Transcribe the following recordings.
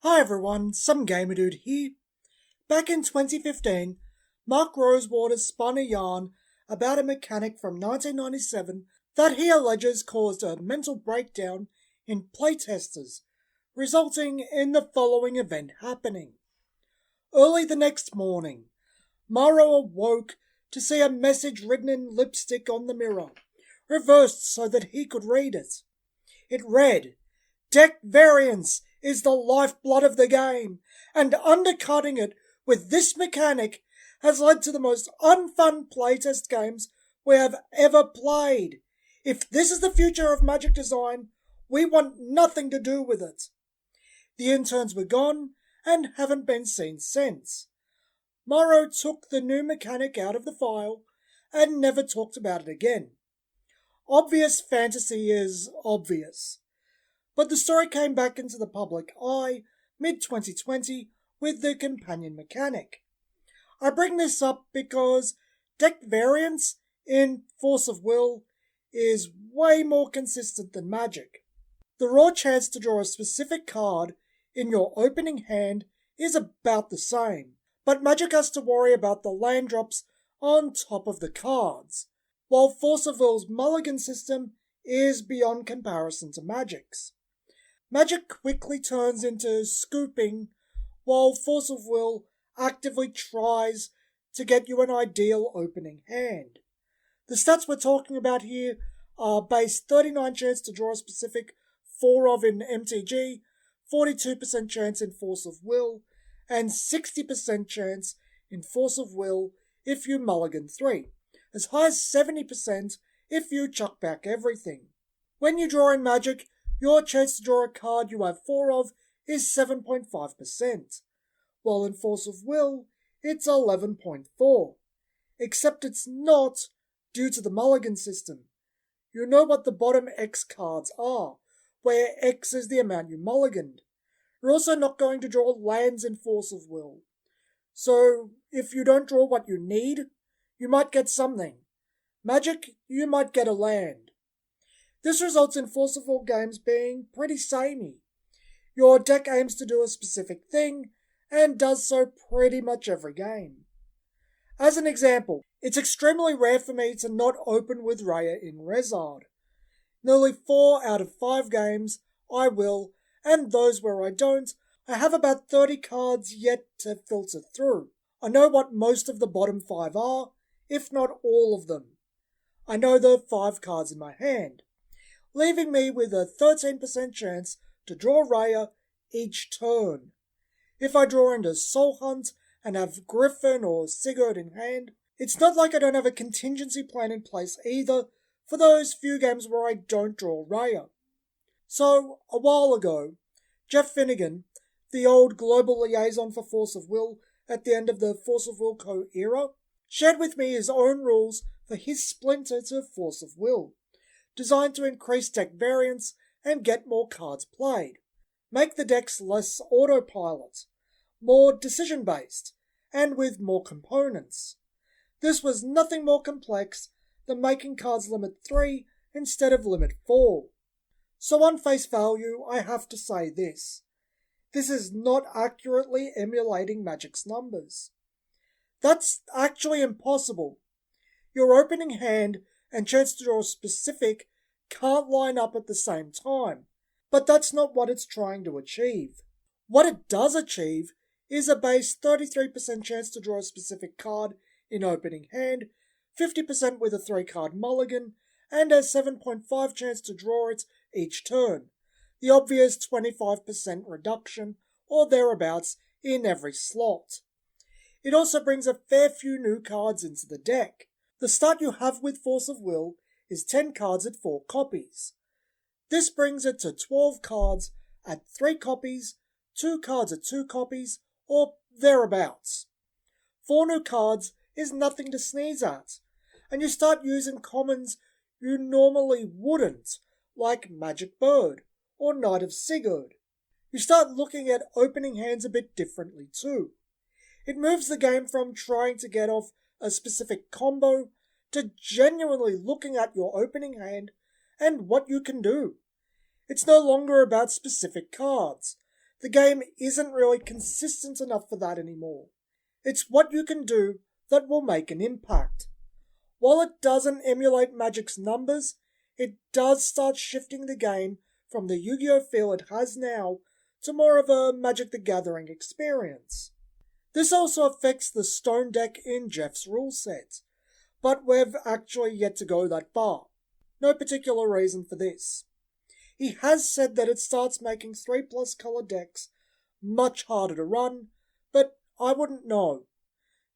Hi everyone, some Gamer Dude here. Back in 2015, Mark Rosewater spun a yarn about a mechanic from 1997 that he alleges caused a mental breakdown in playtesters, resulting in the following event happening. Early the next morning, Morrow awoke to see a message written in lipstick on the mirror, reversed so that he could read it. It read, "Deck variance is the lifeblood of the game, and undercutting it with this mechanic has led to the most unfun playtest games we have ever played. If this is the future of Magic design, we want nothing to do with it." The interns were gone and haven't been seen since. Morrow took the new mechanic out of the file and never talked about it again. Obvious fantasy is obvious. But the story came back into the public eye mid-2020 with the companion mechanic. I bring this up because deck variance in Force of Will is way more consistent than Magic. The raw chance to draw a specific card in your opening hand is about the same, but Magic has to worry about the land drops on top of the cards, while Force of Will's mulligan system is beyond comparison to Magic's. Magic quickly turns into scooping, while Force of Will actively tries to get you an ideal opening hand. The stats we're talking about here are base 39 chance to draw a specific 4 of in MTG, 42% chance in Force of Will, and 60% chance in Force of Will if you mulligan 3, as high as 70% if you chuck back everything. When you draw in Magic, your chance to draw a card you have 4 of is 7.5%, while in Force of Will, it's 11.4%. Except it's not due to the mulligan system. You know what the bottom X cards are, where X is the amount you mulliganed. You're also not going to draw lands in Force of Will. So, if you don't draw what you need, you might get something. Magic, you might get a land. This results in Force of Will games being pretty samey. Your deck aims to do a specific thing, and does so pretty much every game. As an example, it's extremely rare for me to not open with Raya in Rezard. Nearly 4 out of 5 games I will, and those where I don't, I have about 30 cards yet to filter through. I know what most of the bottom 5 are, if not all of them. I know the 5 cards in my hand, leaving me with a 13% chance to draw Raya each turn. If I draw into Soul Hunt and have Griffin or Sigurd in hand, it's not like I don't have a contingency plan in place either for those few games where I don't draw Raya. So, a while ago, Jeff Finnigan, the old Global Liaison for Force of Will at the end of the Force of Will Co. era, shared with me his own rules for his splinter to Force of Will, designed to increase deck variance and get more cards played, make the decks less autopilot, more decision-based, and with more components. This was nothing more complex than making cards limit 3 instead of limit 4. So on face value, I have to say this. This is not accurately emulating Magic's numbers. That's actually impossible. Your opening hand and chance to draw specific can't line up at the same time, but that's not what it's trying to achieve. What it does achieve is a base 33% chance to draw a specific card in opening hand, 50% with a 3-card mulligan, and a 7.5 chance to draw it each turn, the obvious 25% reduction or thereabouts in every slot. It also brings a fair few new cards into the deck. The start you have with Force of Will is 10 cards at 4 copies. This brings it to 12 cards at 3 copies, 2 cards at 2 copies, or thereabouts. 4 new cards is nothing to sneeze at, and you start using commons you normally wouldn't, like Magic Bird or Knight of Sigurd. You start looking at opening hands a bit differently too. It moves the game from trying to get off a specific combo to genuinely looking at your opening hand and what you can do. It's no longer about specific cards. the game isn't really consistent enough for that anymore. It's what you can do that will make an impact. While it doesn't emulate Magic's numbers, it does start shifting the game from the Yu-Gi-Oh feel it has now to more of a Magic the Gathering experience. This also affects the Stone deck in Jeff's rule set, but we've actually yet to go that far. No particular reason for this. He has said that it starts making 3+ color decks much harder to run, but I wouldn't know.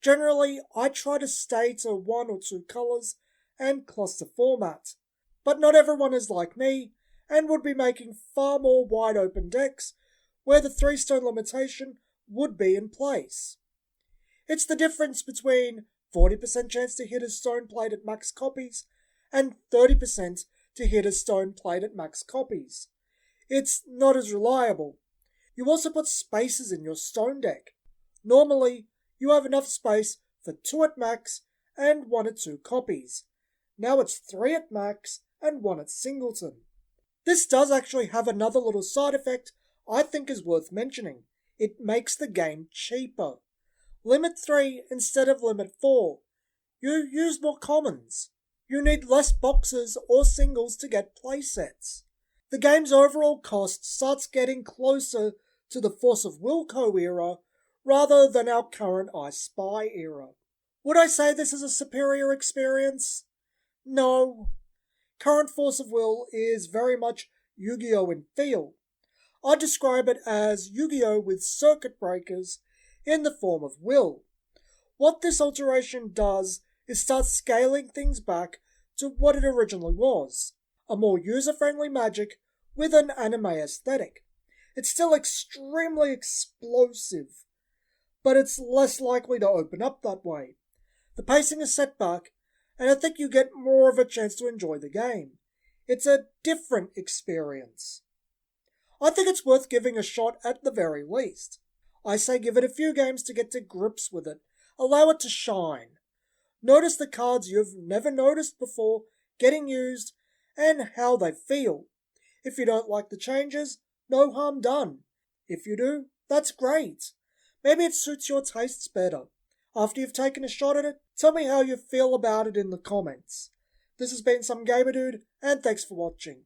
Generally, I try to stay to 1 or 2 colors and cluster format, but not everyone is like me and would be making far more wide open decks where the 3-stone limitation would be in place. It's the difference between 40% chance to hit a stone played at max copies and 30% to hit a stone played at max copies. It's not as reliable. You also put spaces in your stone deck. Normally, you have enough space for 2 at max and 1 at 2 copies. Now it's 3 at max and 1 at singleton. This does actually have another little side effect I think is worth mentioning. It makes the game cheaper. Limit 3 instead of limit 4. You use more commons. You need less boxes or singles to get playsets. The game's overall cost starts getting closer to the Force of Wilco era rather than our current I Spy era. Would I say this is a superior experience? No. Current Force of Will is very much Yu-Gi-Oh in feel. I'd describe it as Yu-Gi-Oh with circuit breakers in the form of will. What this alteration does is start scaling things back to what it originally was, a more user-friendly Magic with an anime aesthetic. It's still extremely explosive, but it's less likely to open up that way. The pacing is set back, and I think you get more of a chance to enjoy the game. It's a different experience. I think it's worth giving a shot at the very least. I say give it a few games to get to grips with it. Allow it to shine. Notice the cards you've never noticed before getting used and how they feel. If you don't like the changes, no harm done. If you do, that's great. Maybe it suits your tastes better. After you've taken a shot at it, tell me how you feel about it in the comments. This has been Some Gamer Dude, and thanks for watching.